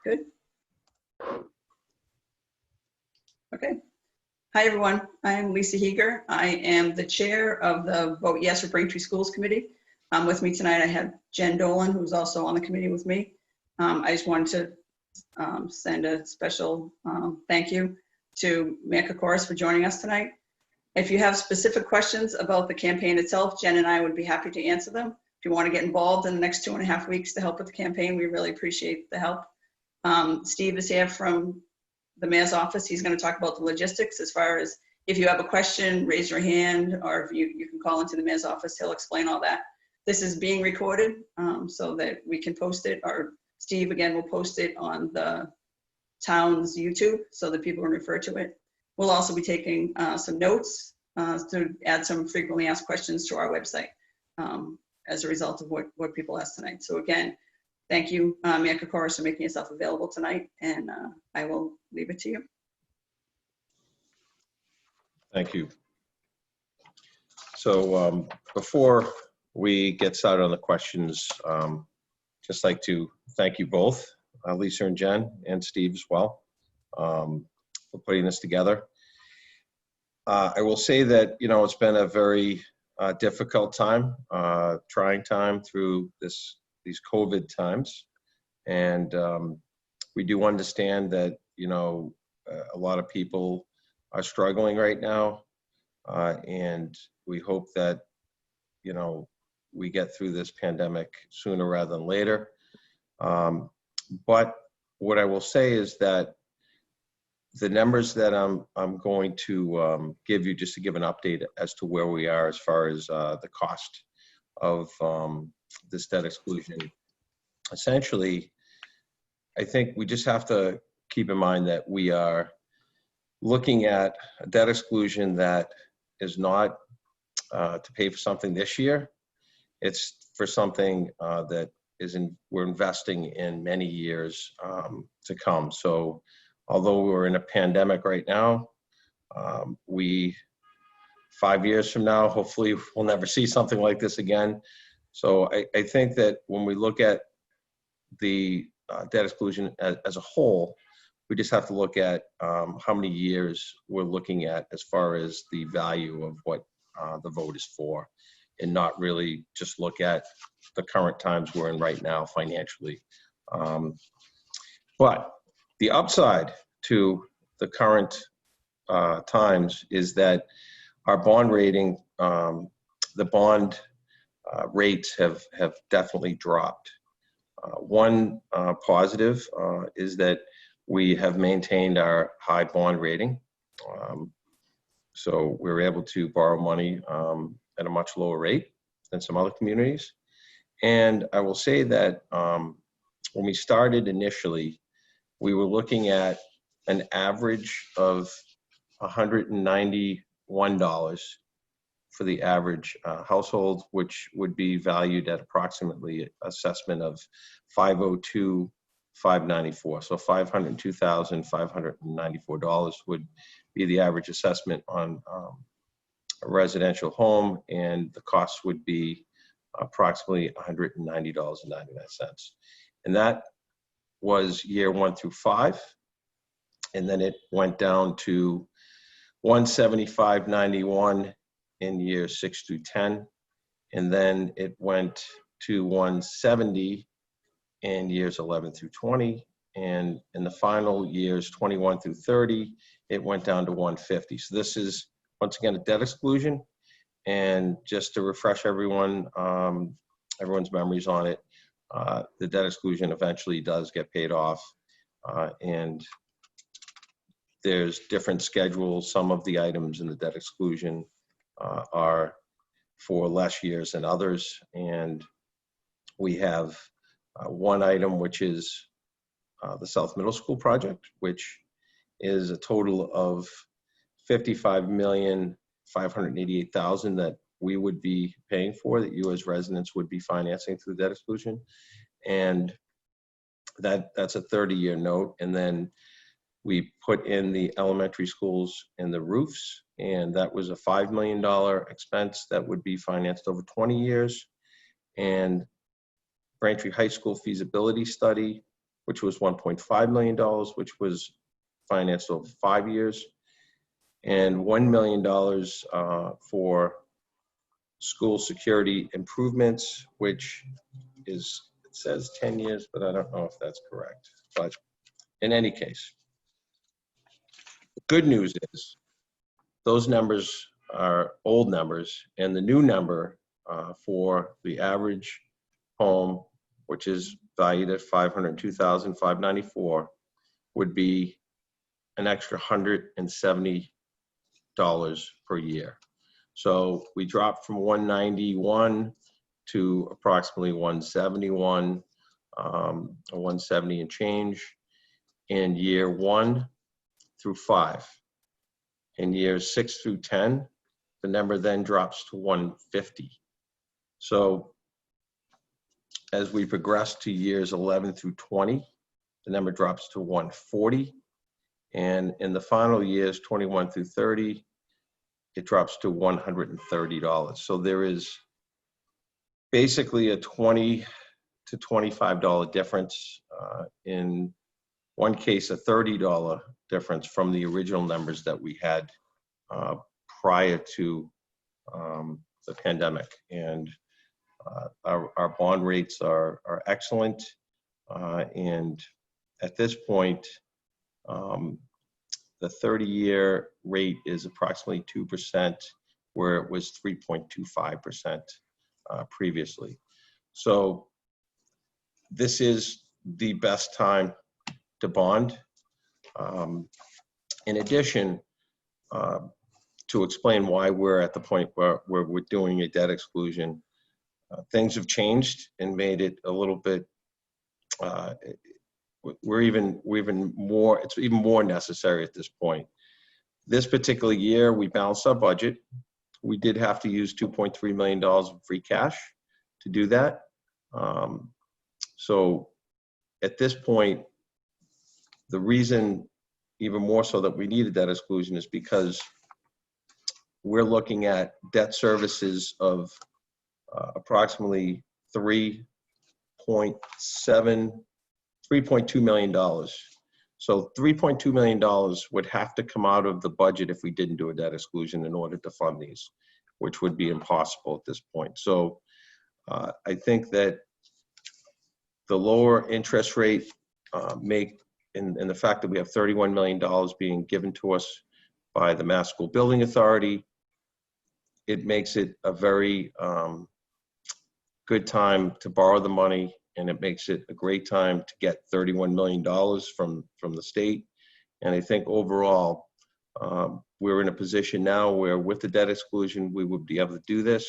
Good. Okay. Hi, everyone. I am Lisa Heeger. I am the chair of the Vote Yes for Braintree Schools Committee. With me tonight, I have Jen Dolan, who's also on the committee with me. I just wanted to send a special thank you to Mayor Kokoros for joining us tonight. If you have specific questions about the campaign itself, Jen and I would be happy to answer them. If you want to get involved in the next 2.5 weeks to help with the campaign, we really appreciate the help. Steve is here from the mayor's office. He's going to talk about the logistics as far as if you have a question, raise your hand, or if you can call into the mayor's office, he'll explain all that. This is being recorded so that we can post it, or Steve again will post it on the town's YouTube so that people can refer to it. We'll also be taking some notes to add some frequently asked questions to our website as a result of what people asked tonight. So again, thank you, Mayor Kokoros, for making yourself available tonight, and I will leave it to you. Thank you. So before we get started on the questions, just like to thank you both, Lisa and Jen, and Steve as well, for putting this together. I will say that, you know, it's been a very difficult time, trying time through these COVID times. And we do understand that, you know, a lot of people are struggling right now. And we hope that, you know, we get through this pandemic sooner rather than later. But what I will say is that the numbers that I'm going to give you, just to give an update as to where we are as far as the cost of this debt exclusion. Essentially, I think we just have to keep in mind that we are looking at a debt exclusion that is not to pay for something this year. It's for something that we're investing in many years to come. So although we're in a pandemic right now, 5 years from now, hopefully we'll never see something like this again. So I think that when we look at the debt exclusion as a whole, we just have to look at how many years we're looking at as far as the value of what the vote is for, and not really just look at the current times we're in right now financially. But the upside to the current times is that our bond rating, the bond rates have definitely dropped. One positive is that we have maintained our high bond rating. So we're able to borrow money at a much lower rate than some other communities. And I will say that when we started initially, we were looking at an average of $191 for the average household, which would be valued at approximately assessment of $502,594. So $502,594 would be the average assessment on a residential home, and the cost would be approximately $190.99. And that was year 1 through 5. And then it went down to $175.91 in years 6 through 10. And then it went to $170 in years 11 through 20. And in the final years, 21 through 30, it went down to $150. So this is, once again, a debt exclusion. And just to refresh everyone's memories on it, the debt exclusion eventually does get paid off. And there's different schedules. Some of the items in the debt exclusion are for less years than others. And we have one item, which is the South Middle School project, which is a total of $55,588,000 that we would be paying for, that you as residents would be financing through debt exclusion. And that's a 30-year note. And then we put in the elementary schools and the roofs, and that was a $5 million expense that would be financed over 20 years. And Braintree High School feasibility study which was $1.5 million, which was financed over 5 years, and $1 million for school security improvements, which is, it says 10 years, but I don't know if that's correct. But in any case, the good news is those numbers are old numbers, and the new number for the average home, which is valued at $502,594, would be an extra $170 per year. So we dropped from 191 to approximately 171, or 170 and change in year 1 through 5. In years 6 through 10, the number then drops to 150. So as we progress to years 11 through 20, the number drops to 140. And in the final years, 21 through 30, it drops to $130. So there is basically a $20 to $25 difference. In one case, a $30 difference from the original numbers that we had prior to the pandemic. And our bond rates are excellent. And at this point, the 30-year rate is approximately 2%, where it was 3.25% previously. So this is the best time to bond. In addition, to explain why we're at the point where we're doing a debt exclusion, things have changed and made it a little bit, we're even more, it's even more necessary at this point. This particular year, we balanced our budget. We did have to use $2.3 million of free cash to do that. So at this point, the reason even more so that we needed that exclusion is because we're looking at debt services of approximately $3.2 million. So $3.2 million would have to come out of the budget if we didn't do a debt exclusion in order to fund these, which would be impossible at this point. So I think that the lower interest rate and the fact that we have $31 million being given to us by the Mass School Building Authority, it makes it a very good time to borrow the money, and it makes it a great time to get $31 million from the state. And I think overall, we're in a position now where with the debt exclusion, we would be able to do this.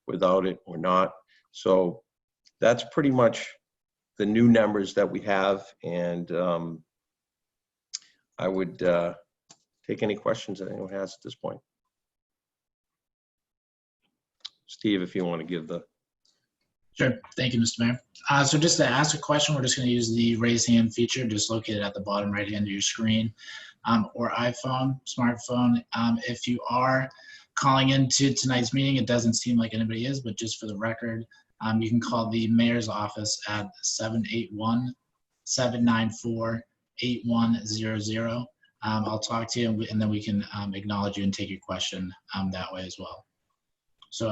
Without it, we're not. So that's pretty much the new numbers that we have. And I would take any questions that anyone has at this point. Steve, if you want to give the. Sure. Thank you, Mr. Mayor. So just to ask a question, we're just going to use the raise hand feature, just located at the bottom right hand of your screen, or iPhone, smartphone. If you are calling into tonight's meeting, it doesn't seem like anybody is, but just for the record, you can call the mayor's office at 781-794-8100. I'll talk to you, and then we can acknowledge you and take your question that way as well. So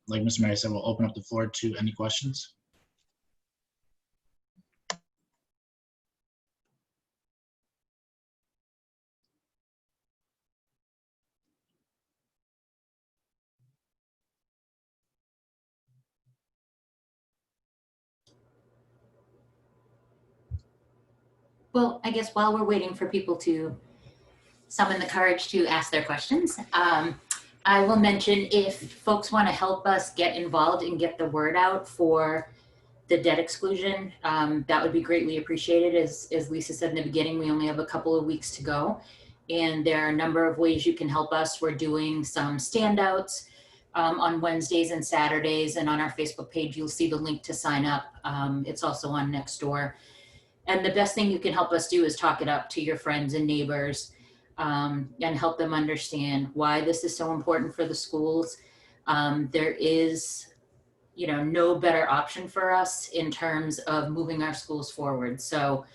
like Mr. Mayor said, we'll open up the floor to any questions. Well, I guess while we're waiting for people to summon the courage to ask their questions, I will mention if folks want to help us get involved and get the word out for the debt exclusion, that would be greatly appreciated. As Lisa said in the beginning, we only have a couple of weeks to go, and there are a number of ways you can help us. We're doing some standouts on Wednesdays and Saturdays, and on our Facebook page, you'll see the link to sign up. It's also on Nextdoor. And the best thing you can help us do is talk it up to your friends and neighbors, and help them understand why this is so important for the schools. There is, no better option for us in terms of moving our schools forward. So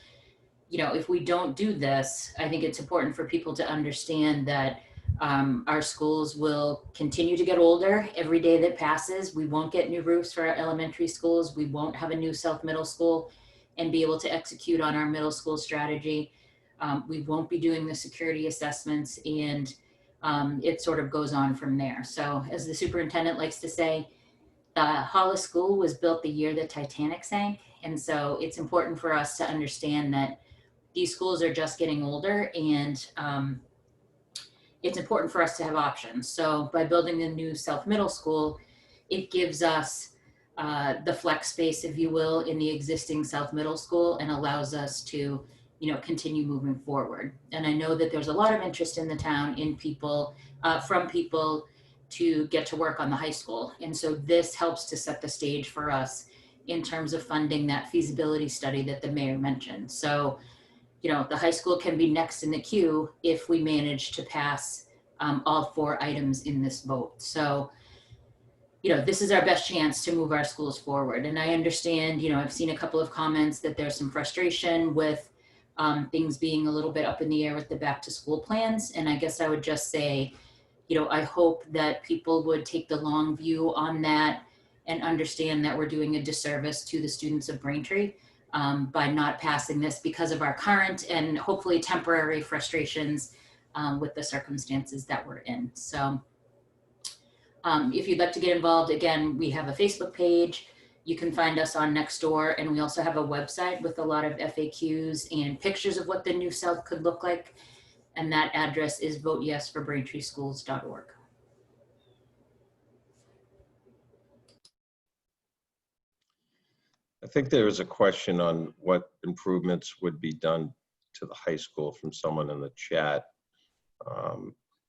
you know, if we don't do this, I think it's important for people to understand that our schools will continue to get older every day that passes. We won't get new roofs for our elementary schools. We won't have a new South Middle School and be able to execute on our middle school strategy. We won't be doing the security assessments, and it sort of goes on from there. So as the superintendent likes to say, Hollis School was built the year the Titanic sank. And so it's important for us to understand that these schools are just getting older, and it's important for us to have options. So by building a new South Middle School, it gives us the flex space, if you will, in the existing South Middle School, and allows us to, you know, continue moving forward. And I know that there's a lot of interest in the town in people, from people to get to work on the high school. And so this helps to set the stage for us in terms of funding that feasibility study that the mayor mentioned. So, you know, the high school can be next in the queue if we manage to pass all 4 items in this vote. So, you know, this is our best chance to move our schools forward. And I understand, you know, I've seen a couple of comments that there's some frustration with things being a little bit up in the air with the back to school plans. And I guess I would just say, you know, I hope that people would take the long view on that and understand that we're doing a disservice to the students of Braintree by not passing this because of our current and hopefully temporary frustrations with the circumstances that we're in. So if you'd like to get involved, again, we have a Facebook page. You can find us on Nextdoor, and we also have a website with a lot of FAQs and pictures of what the new South could look like. And that address is voteyesforbraintreeschools.org. I think there was a question on what improvements would be done to the high school from someone in the chat.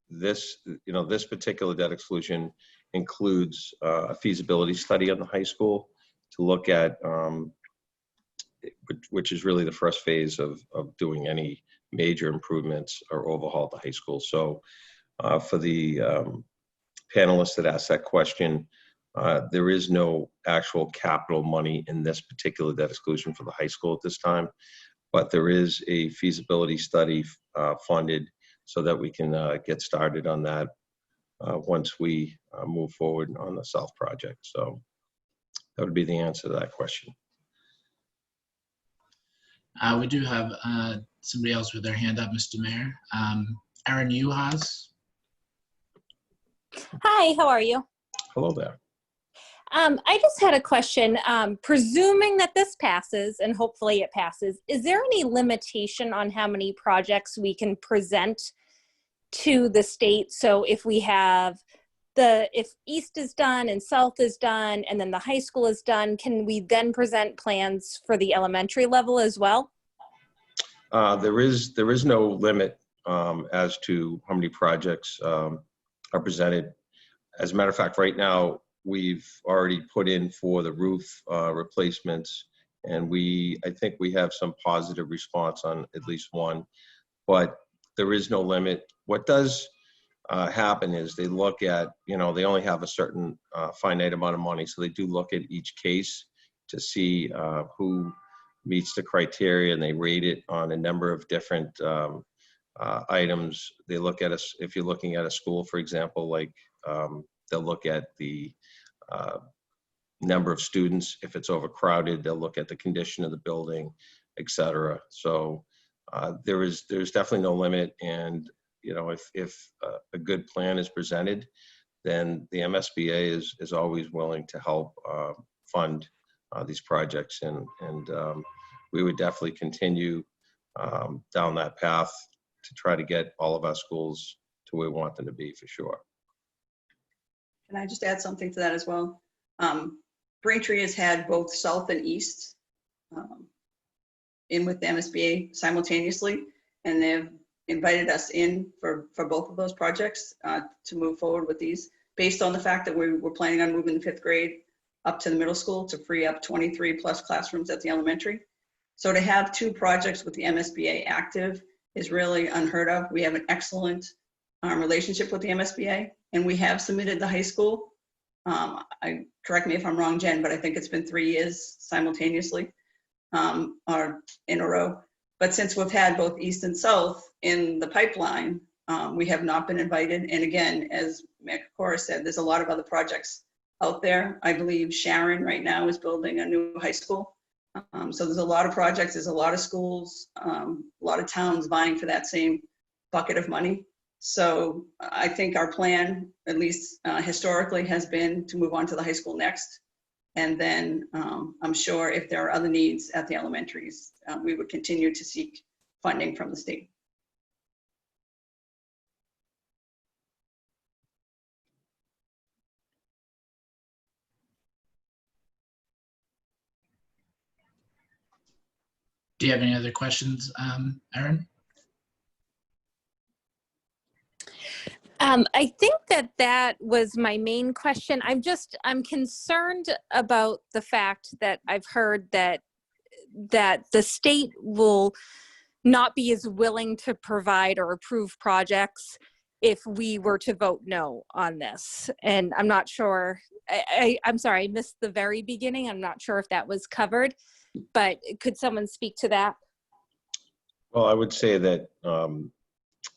This particular debt exclusion includes a feasibility study on the high school to look at, which is really the first phase of doing any major improvements or overhaul the high school. So for the panelists that asked that question, there is no actual capital money in this particular debt exclusion for the high school at this time, but there is a feasibility study funded so that we can get started on that once we move forward on the South project. So that would be the answer to that question. We do have somebody else with their hand up, Mr. Mayor. Aaron Uhas. Hi, how are you? Hello there. I just had a question. Presuming that this passes, and hopefully it passes, is there any limitation on how many projects we can present to the state? So if we have if East is done and South is done, and then the high school is done, can we then present plans for the elementary level as well? There is no limit as to how many projects are presented. As a matter of fact, right now, we've already put in for the roof replacements, and I think we have some positive response on at least one, but there is no limit. What does happen is they look at, they only have a certain finite amount of money, so they do look at each case to see who meets the criteria, and they rate it on a number of different items. They look at us, if you're looking at a school, for example, like they'll look at the number of students. If it's overcrowded, they'll look at the condition of the building, etc. So there's definitely no limit. And if a good plan is presented, then the MSBA is always willing to help fund these projects, and we would definitely continue down that path to try to get all of our schools to where we want them to be, for sure. Can I just add something to that as well? Braintree has had both South and East in with the MSBA simultaneously, and they've invited us in for both of those projects to move forward with these, based on the fact that we're planning on moving the 5th grade up to the middle school to free up 23 plus classrooms at the elementary. So to have 2 projects with the MSBA active is really unheard of. We have an excellent relationship with the MSBA, and we have submitted the high school. Correct me if I'm wrong, Jen, but I think it's been 3 years simultaneously or in a row. But since we've had both East and South in the pipeline, we have not been invited. And again, as Kokoros said, there's a lot of other projects out there. I believe Sharon right now is building a new high school. So there's a lot of projects, there's a lot of schools, a lot of towns vying for that same bucket of money. So I think our plan, at least historically, has been to move on to the high school next. And then I'm sure if there are other needs at the elementaries, we would continue to seek funding from the state. Do you have any other questions, Erin? I think that was my main question. I'm concerned about the fact that I've heard that the state will not be as willing to provide or approve projects if we were to vote no on this. And I'm not sure, I'm sorry, I missed the very beginning. I'm not sure if that was covered, but could someone speak to that? Well, I would say that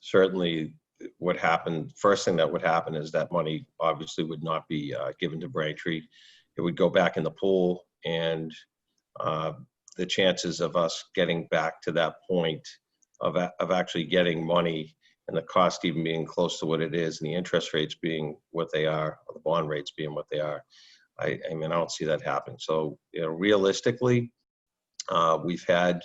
certainly what happened, first thing that would happen is that money obviously would not be given to Braintree. It would go back in the pool, and the chances of us getting back to that point of actually getting money, and the cost even being close to what it is, and the interest rates being what they are, or the bond rates being what they are, I mean, I don't see that happen. So, you know, realistically, we've had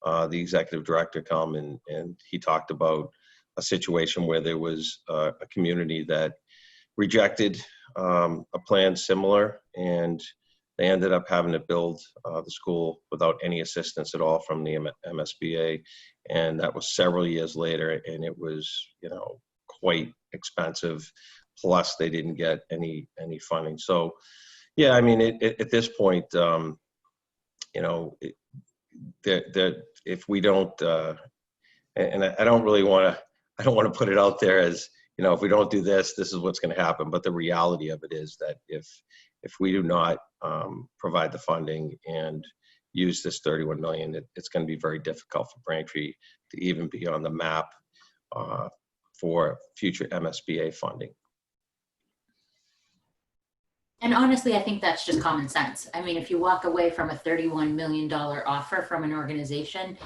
the executive director come and he talked about a situation where there was a community that rejected a plan similar, and they ended up having to build the school without any assistance at all from the MSBA. And that was several years later, and it was, you know, quite expensive. Plus they didn't get any funding. So yeah, I mean, at this point, you know, if we don't, and I don't really want to, I don't want to put it out there as, you know, if we don't do this, this is what's going to happen. But the reality of it is that if we do not provide the funding and use this 31 million, it's going to be very difficult for Braintree to even be on the map for future MSBA funding. And honestly, I think that's just common sense. I mean, if you walk away from a $31 million offer from an organization,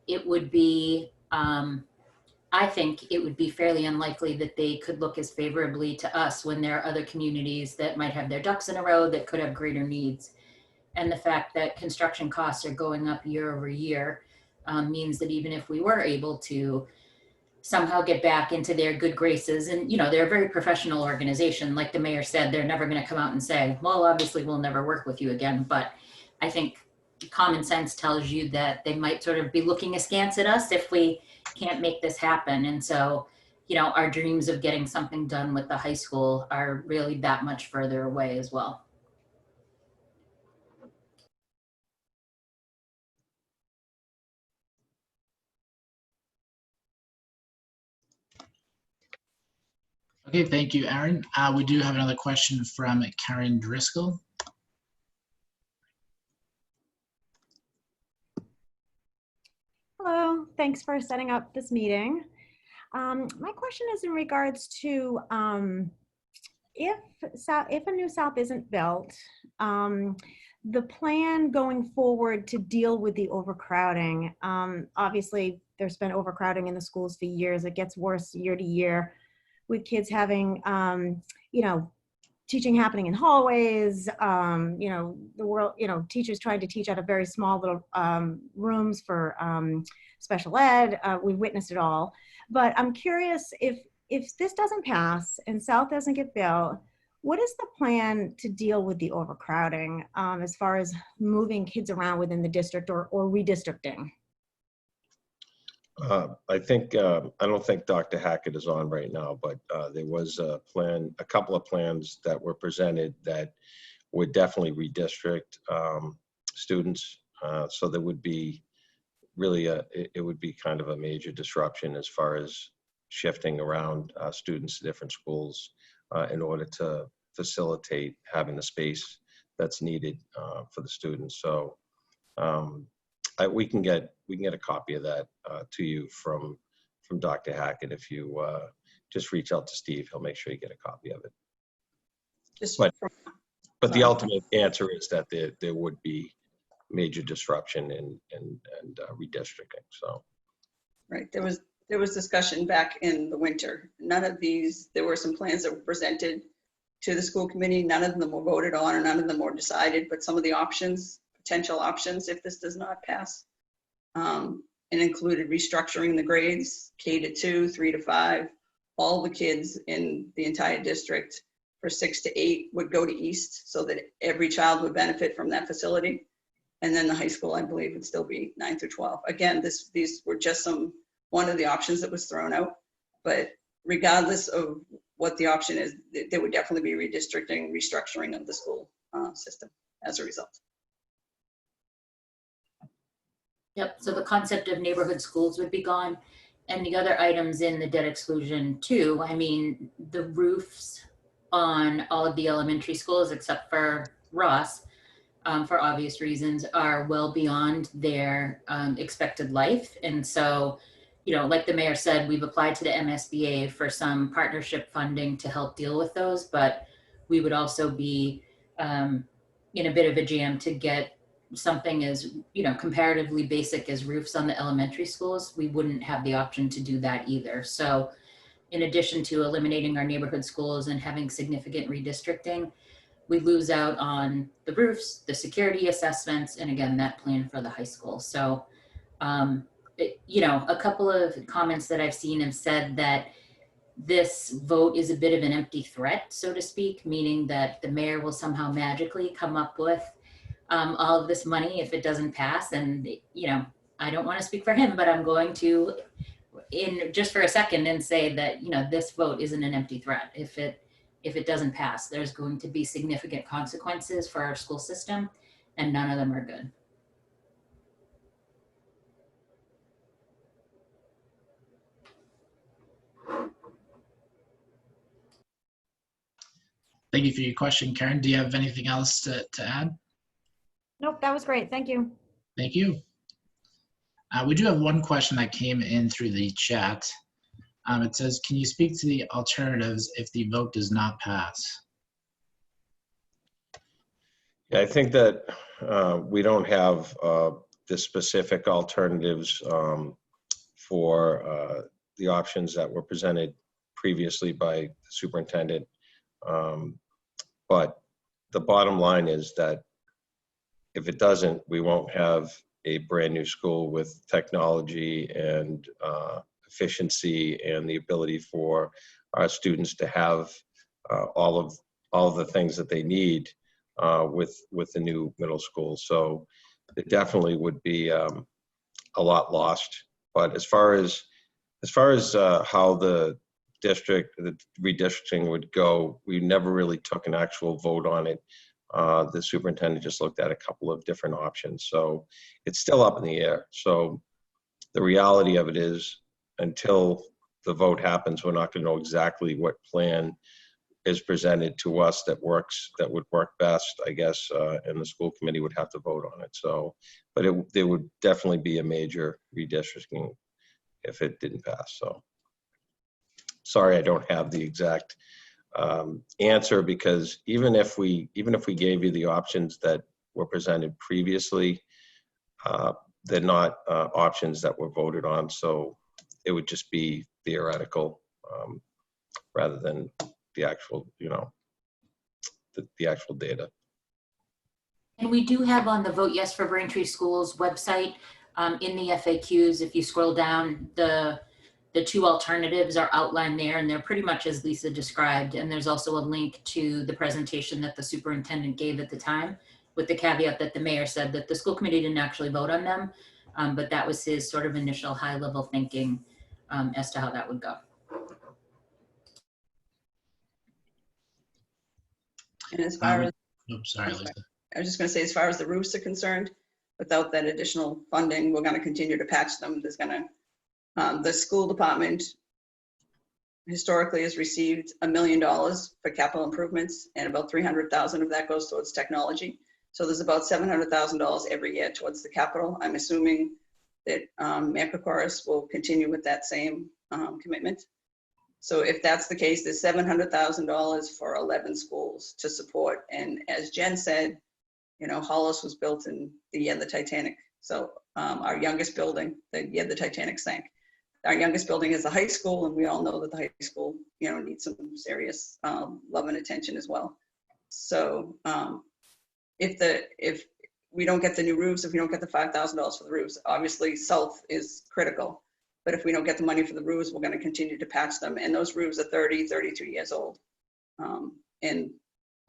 it would be, I think it would be fairly unlikely that they could look as favorably to us when there are other communities that might have their ducks in a row that could have greater needs. And the fact that construction costs are going up year over year means that even if we were able to somehow get back into their good graces, and you know, they're a very professional organization, like the mayor said, they're never going to come out and say, well, obviously we'll never work with you again. But I think common sense tells you that they might sort of be looking askance at us if we can't make this happen. And so, you know, our dreams of getting something done with the high school are really that much further away as well. Okay, thank you, Erin. We do have another question from Karen Driscoll. Hello, thanks for setting up this meeting. My question is in regards to if a new South isn't built, the plan going forward to deal with the overcrowding. Obviously, there's been overcrowding in the schools for years. It gets worse year to year with kids having, you know, teaching happening in hallways, you know, the world, you know, teachers trying to teach out of very small little rooms for special ed. We witnessed it all. But I'm curious if this doesn't pass and South doesn't get built, what is the plan to deal with the overcrowding as far as moving kids around within the district or redistricting? I think, I don't think Dr. Hackett is on right now, but there was a plan, a couple of plans that were presented that would definitely redistrict students. So there would be really it would be kind of a major disruption as far as shifting around students to different schools in order to facilitate having the space that's needed for the students. So we can get a copy of that to you from Dr. Hackett. If you just reach out to Steve, he'll make sure you get a copy of it. Just But- from, But the Sorry. ultimate answer is that there would be major disruption and redistricting. So right, there was discussion back in the winter. None of these, there were some plans that were presented to the school committee. None of them were voted on, or none of them were decided, but some of the options, potential options, if this does not pass, it included restructuring the grades, K to 2, 3 to 5. All the kids in the entire district for 6 to 8 would go to East, so that every child would benefit from that facility. And then the high school, I believe, would still be 9 through 12. Again, these were just one of the options that was thrown out. But regardless of what the option is, there would definitely be redistricting, restructuring of the school system as a result. Yep, so the concept of neighborhood schools would be gone. And the other items in the debt exclusion too, I mean, the roofs on all of the elementary schools except for Ross, for obvious reasons, are well beyond their expected life. And so, you know, like the mayor said, we've applied to the MSBA for some partnership funding to help deal with those, but we would also be in a bit of a jam to get something as, you know, comparatively basic as roofs on the elementary schools. We wouldn't have the option to do that either. So in addition to eliminating our neighborhood schools and having significant redistricting, we lose out on the roofs, the security assessments, and again, that plan for the high school. So, you know, a couple of comments that I've seen have said that this vote is a bit of an empty threat, so to speak, meaning that the mayor will somehow magically come up with all of this money if it doesn't pass. And, you know, I don't want to speak for him, but I'm going to, in just for a second, and say that, you know, this vote isn't an empty threat. If it doesn't pass, there's going to be significant consequences for our school system, and none of them are good. Thank you for your question, Karen. Do you have anything else to add? Nope, that was great. Thank you. Thank you. We do have one question that came in through the chat. It says, can you speak to the alternatives if the vote does not pass? yeah, I think that we don't have the specific alternatives for the options that were presented previously by the superintendent. But the bottom line is that if it doesn't, we won't have a brand new school with technology and efficiency and the ability for our students to have all of the things that they need with the new middle school. So it definitely would be a lot lost. But as far as how the redistricting would go, we never really took an actual vote on it. The superintendent just looked at a couple of different options. So it's still up in the air. So the reality of it is, until the vote happens, we're not going to know exactly what plan is presented to us that would work best, I guess, and the school committee would have to vote on it. So, but there would definitely be a major redistricting if it didn't pass. So sorry, I don't have the exact answer, because even if we gave you the options that were presented previously, they're not options that were voted on. So it would just be theoretical rather than the actual, you know, the actual data. And we do have on the Vote Yes for Braintree Schools website, in the FAQs, if you scroll down, the two alternatives are outlined there, and they're pretty much as Lisa described. And there's also a link to the presentation that the superintendent gave at the time, with the caveat that the mayor said that the school committee didn't actually vote on them, but that was his sort of initial high-level thinking as to how that would go. And as far as, Oops, sorry, Lisa. I was just going to say, as far as the roofs are concerned, without that additional funding, we're going to continue to patch them. There's going to, the school department historically has received $1 million for capital improvements, and about 300,000 of that goes towards technology. So there's about $700,000 every year towards the capital. I'm assuming that Mayor Kokoros will continue with that same commitment. So if that's the case, there's $700,000 for 11 schools to support. And as Jen said, you know, Hollis was built in the year the Titanic. So our youngest building, the year the Titanic sank. Our youngest building is a high school, and we all know that the high school, you know, needs some serious love and attention as well. So if we don't get the new roofs, if we don't get the $5,000 for the roofs, obviously South is critical. But if we don't get the money for the roofs, we're going to continue to patch them. And those roofs are 30, 32 years old. And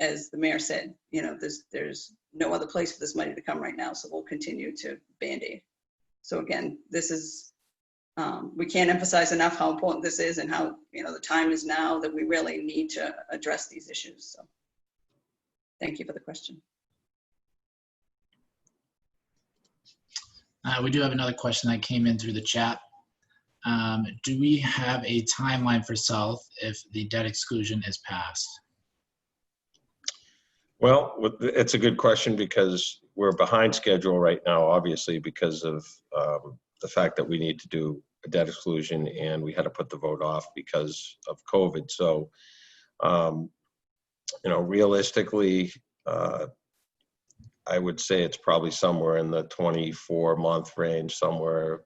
as the mayor said, you know, there's no other place for this money to come right now. So we'll continue to Band-Aid. So again, this is, we can't emphasize enough how important this is and how, you know, the time is now that we really need to address these issues. So thank you for the question. We do have another question that came in through the chat. Do we have a timeline for South if the debt exclusion is passed? Well, it's a good question because we're behind schedule right now, obviously, because of the fact that we need to do a debt exclusion and we had to put the vote off because of COVID. So, you know, realistically, I would say it's probably somewhere in the 24-month range, somewhere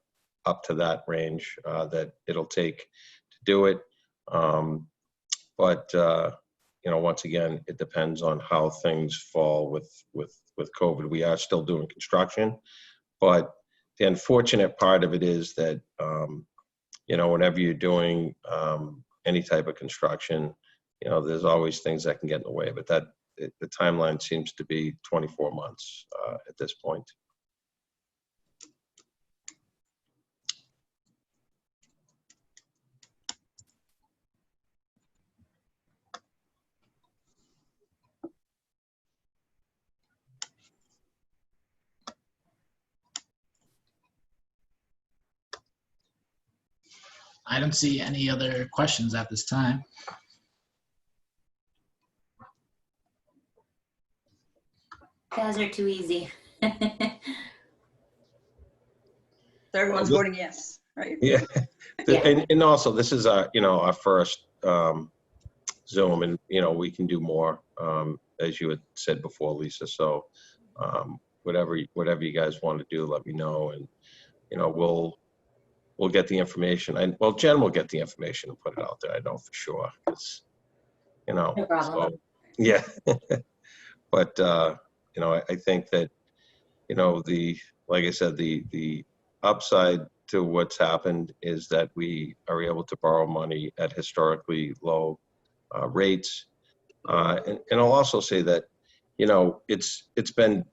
up to that range that it'll take to do it. But you know, once again, it depends on how things fall with COVID. We are still doing construction, but the unfortunate part of it is that, you know, whenever you're doing any type of construction, you know, there's always things that can get in the way, but the timeline seems to be 24 months at this point. I don't see any other questions at this time. Guys are too easy. So everyone's voting yes, right? Yeah. Yeah. And also this is our, you know, our first Zoom, and, you know, we can do more, as you had said before, Lisa. So whatever you guys want to do, let me know. And, you know, we'll get the information. Well, Jen will get the information and put it out there. I know for sure. It's, you know, No problem. so, yeah. But, you know, I think that, you know, like I said, the upside to what's happened is that we are able to borrow money at historically low rates. And I'll also say that, you know, it's been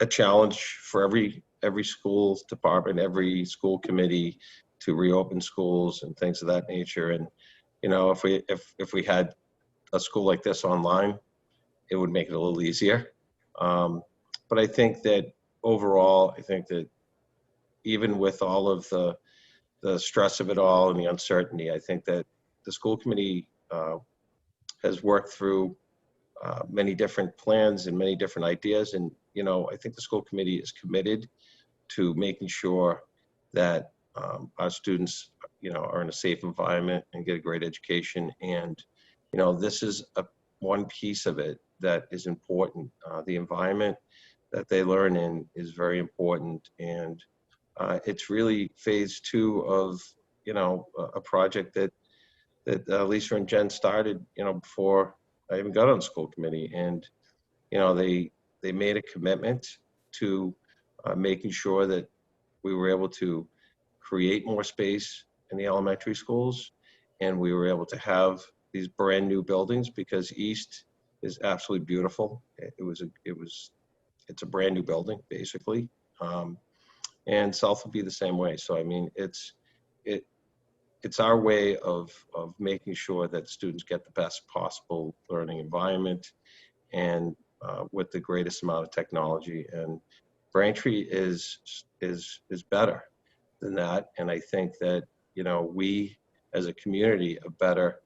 a challenge for every school department, every school committee to reopen schools and things of that nature. And, you know, if we had a school like this online, it would make it a little easier. But I think that overall, I think that even with all of the stress of it all and the uncertainty, I think that the school committee has worked through many different plans and many different ideas. And, you know, I think the school committee is committed to making sure that our students, you know, are in a safe environment and get a great education. And, you know, this is one piece of it that is important. The environment that they learn in is very important. And it's really phase 2 of, you know, a project that Lisa and Jen started, you know, before I even got on the school committee. And, you know, they made a commitment to making sure that we were able to create more space in the elementary schools, and we were able to have these brand new buildings, because East is absolutely beautiful. It's a brand new building, basically. And South will be the same way. So, I mean, it's our way of making sure that students get the best possible learning environment and with the greatest amount of technology. And Braintree is better than that. And I think that, you know, we as a community are better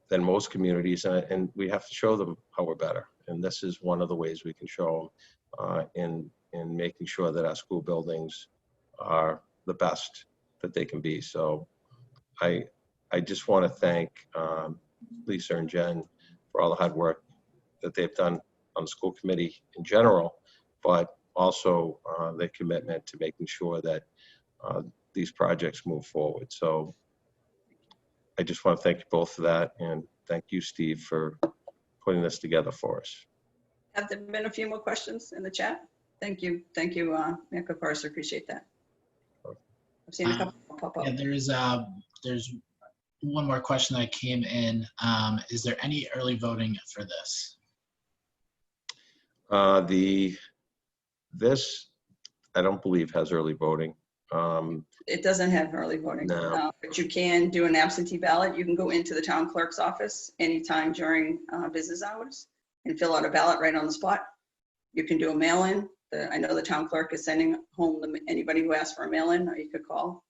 than most communities, and we have to show them how we're better. And this is one of the ways we can show them in making sure that our school buildings are the best that they can be. So I just want to thank Lisa and Jen for all the hard work that they've done on the school committee in general, but also their commitment to making sure that these projects move forward. So I just want to thank you both for that, and thank you, Steve, for putting this together for us. Have there been a few more questions in the chat? Thank you, Mayor Kokoros, I appreciate that. I've seen a couple pop up. Yeah, there's one more question that came in. Is there any early voting for this? This, I don't believe, has early voting. It doesn't have early voting. No. But you can do an absentee ballot. You can go into the town clerk's office anytime during business hours and fill out a ballot right on the spot. You can do a mail-in. I know the town clerk is sending home anybody who asks for a mail-in, or you could call.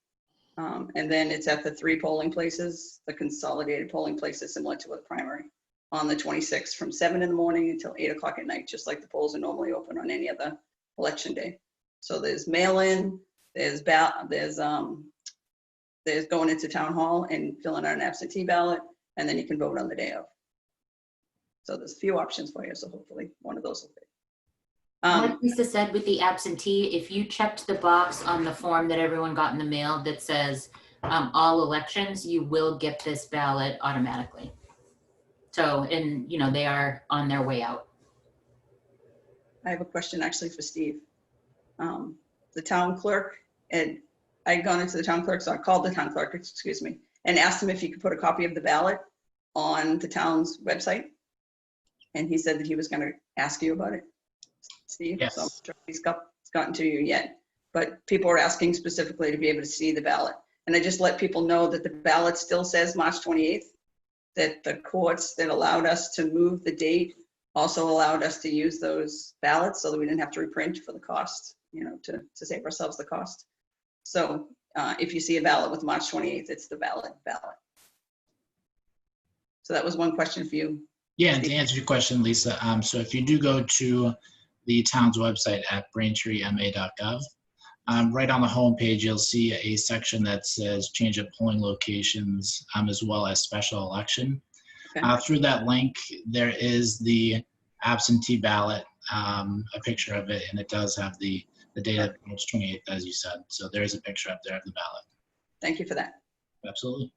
And then it's at the 3 polling places, the consolidated polling places similar to the primary, on the 26th from 7 in the morning until 8 o'clock at night, just like the polls are normally open on any other election day. So there's mail-in, there's going into town hall and filling out an absentee ballot, and then you can vote on the day of. So there's a few options for you, so hopefully one of those will be. Like Lisa said, with the absentee, if you checked the box on the form that everyone got in the mail that says all elections, you will get this ballot automatically. So, and they are on their way out. I have a question actually for Steve. The town clerk, and I'd gone into the town clerk, so I called the town clerk, excuse me, and asked him if he could put a copy of the ballot on the town's website. And he said that he was going to ask you about it, Steve. Yes. So I'm sure he's gotten to you yet. But people are asking specifically to be able to see the ballot. And I just let people know that the ballot still says March 28th, that the courts that allowed us to move the date also allowed us to use those ballots so that we didn't have to reprint for the cost, to save ourselves the cost. So if you see a ballot with March 28th, it's the valid ballot. So that was one question for you. Yeah, and to answer your question, Lisa, so if you do go to the town's website at braintreema.gov, right on the home page, you'll see a section that says change of polling locations, as well as special election. Okay. Through that link, there is the absentee ballot, a picture of it, and it does have the date of March 28th, as you said. So there is a picture up there of the ballot. Thank you for that. Absolutely.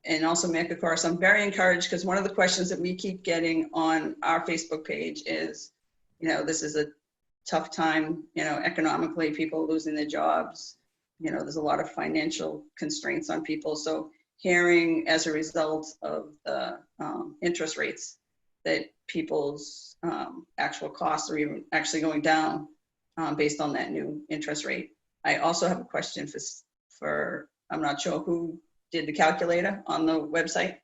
And also, Mayor Kokoros, I'm very encouraged because one of the questions that we keep getting on our Facebook page is, this is a tough time, economically, people losing their jobs. There's a lot of financial constraints on people. So hearing as a result of the interest rates that people's actual costs are even actually going down based on that new interest rate. I also have a question for I'm not sure who did the calculator on the website.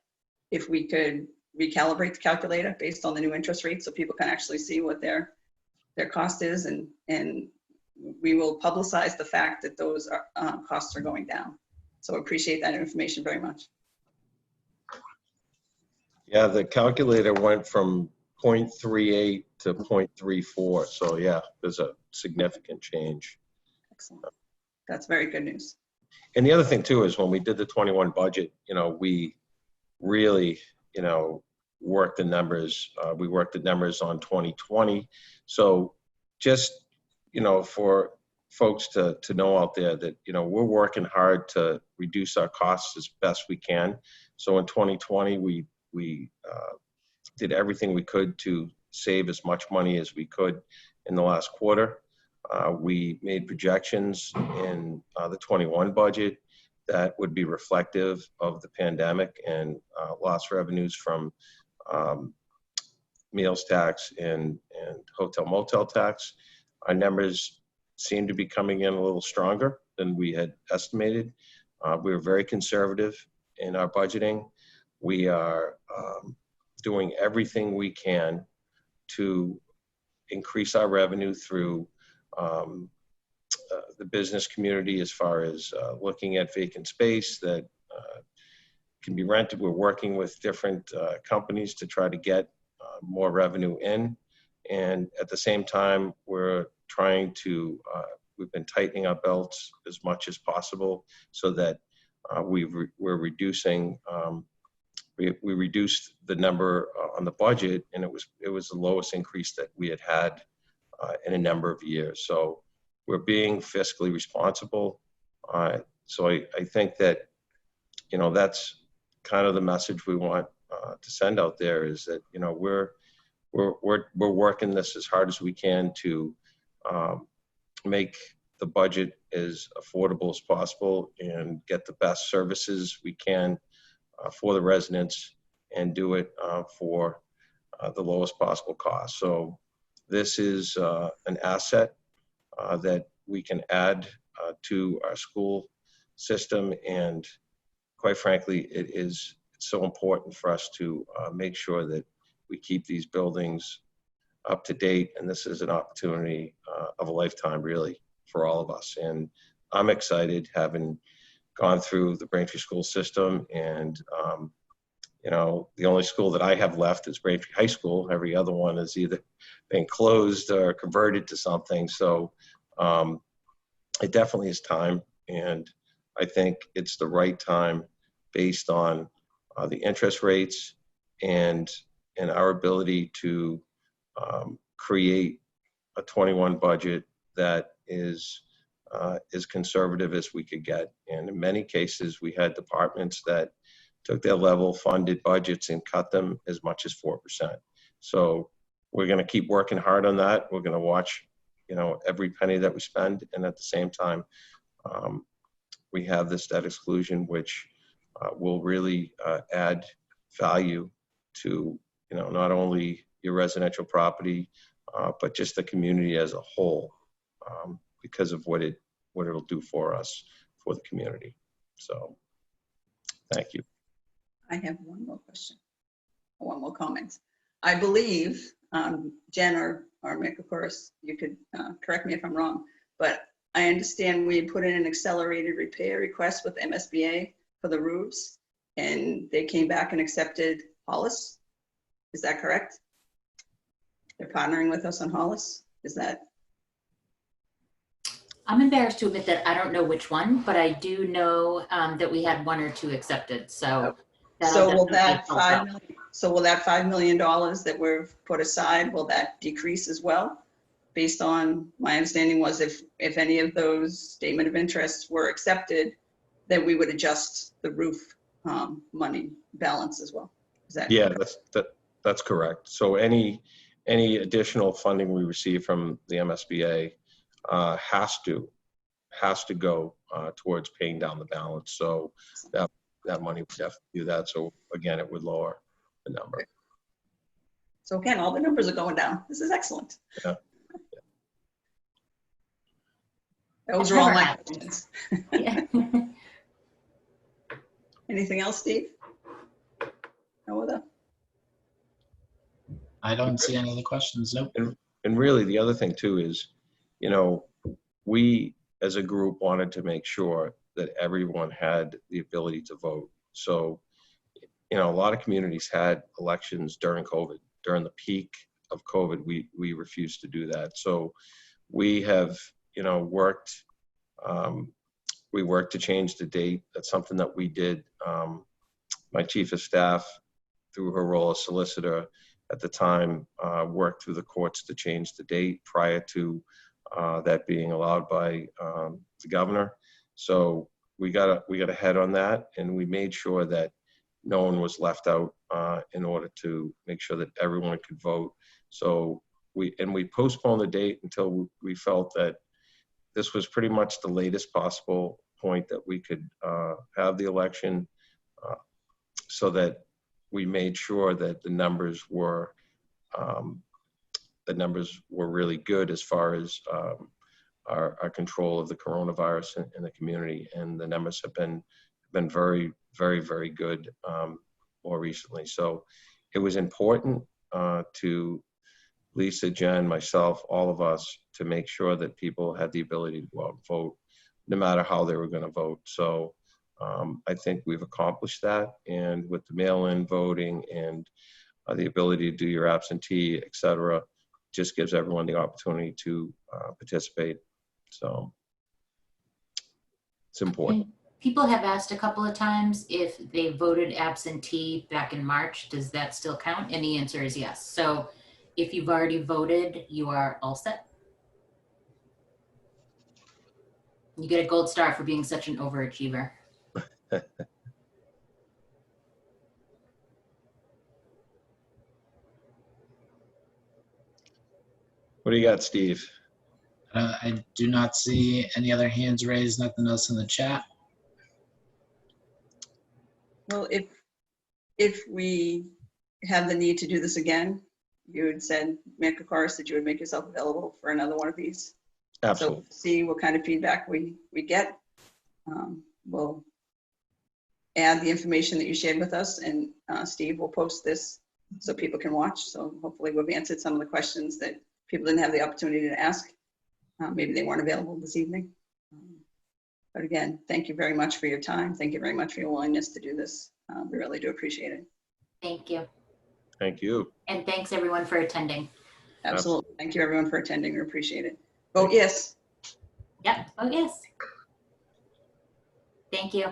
If we could recalibrate the calculator based on the new interest rate so people can actually see what their cost is, and we will publicize the fact that those costs are going down. So appreciate that information very much. Yeah, the calculator went from 0.38 to 0.34. So yeah, there's a significant change. Excellent. That's very good news. And the other thing too is when we did the 21 budget, we really, worked the numbers. We worked the numbers on 2020. So just, for folks to know out there that, we're working hard to reduce our costs as best we can. So in 2020, we did everything we could to save as much money as we could in the last quarter. We made projections in the 21 budget that would be reflective of the pandemic and lost revenues from meals tax and hotel motel tax. Our numbers seem to be coming in a little stronger than we had estimated. We were very conservative in our budgeting. We are doing everything we can to increase our revenue through the business community as far as looking at vacant space that can be rented. We're working with different companies to try to get more revenue in. And at the same time, we're trying to, we've been tightening our belts as much as possible so that we're reducing, we reduced the number on the budget, and it was the lowest increase that we had in a number of years. So we're being fiscally responsible. So I think that, you know, that's kind of the message we want to send out there, is that, you know, we're working this as hard as we can to make the budget as affordable as possible and get the best services we can for the residents, and do it for the lowest possible cost. So this is an asset that we can add to our school system, and quite frankly, it's so important for us to make sure that we keep these buildings up to date, and this is an opportunity of a lifetime, really, for all of us. And I'm excited, having gone through the Braintree school system, and you know, the only school that I have left is Braintree High School. Every other one has either been closed or converted to something. So it definitely is time, and I think it's the right time based on the interest rates and our ability to create a 21 budget that is as conservative as we could get. And in many cases, we had departments that took their level funded budgets and cut them as much as 4%. So we're going to keep working hard on that. We're going to watch, you know, every penny that we spend, and at the same time, we have this debt exclusion, which will really add value to, you know, not only your residential property, but just the community as a whole, because of what it'll do for us, for the community. So, thank you. I have one more question, one more comment. I believe, Jen or Kokoros, you could correct me if I'm wrong, but I understand we put in an accelerated repair request with MSBA for the roofs, and they came back and accepted Hollis. Is that correct? They're partnering with us on Hollis? Is that? I'm embarrassed to admit that I don't know which one, but I do know that we had one or two accepted. So, So will that $5 million that we've put aside, will that decrease as well? Based on my understanding was if any of those statement of interests were accepted, then we would adjust the roof money balance as well. Is that? Yeah, that's correct. So any additional funding we receive from the MSBA has to go towards paying down the balance. So that money would definitely do that. So again, it would lower the number. So again, all the numbers are going down. This is excellent. Yeah. Those are all my Never questions. Yeah. Anything else, Steve? No other? I don't see any other questions. Nope. And really, the other thing too is, you know, we as a group wanted to make sure that everyone had the ability to vote. So, you know, a lot of communities had elections during COVID. During the peak of COVID, we refused to do that. So we have, you know, worked to change the date. That's something that we did. My chief of staff, through her role as solicitor at the time, worked through the courts to change the date prior to that being allowed by the governor. So we got ahead on that, and we made sure that no one was left out in order to make sure that everyone could vote. So we postponed the date until we felt that this was pretty much the latest possible point that we could have the election, so that we made sure that the numbers were really good as far as our control of the coronavirus in the community, and the numbers have been very, very, very good more recently. So it was important to Lisa, Jen, myself, all of us, to make sure that people had the ability to go out and vote, no matter how they were going to vote. So I think we've accomplished that, and with the mail-in voting and the ability to do your absentee, et cetera. Just gives everyone the opportunity to participate. So it's important. And people have asked a couple of times if they voted absentee back in March, does that still count? And the answer is yes. So if you've already voted, you are all set. You get a gold star for being such an overachiever. What do you got, Steve? I do not see any other hands raised, nothing else in the chat. Well, if we have the need to do this again, you had said, Mayor Kokoros, that you would make yourself available for another one of these. Absolutely. So see what kind of feedback we get. We'll add the information that you shared with us, and Steve will post this so people can watch. So hopefully we've answered some of the questions that people didn't have the opportunity to ask. Maybe they weren't available this evening. But again, thank you very much for your time. Thank you very much for your willingness to do this. We really do appreciate it. Thank you. Thank you. And thanks everyone for attending. Absolutely. Thank you everyone for attending. We appreciate it. Vote yes. Yep. Oh, yes. Thank you.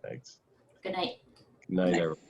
Thanks. Good night. Good night, Night. everyone.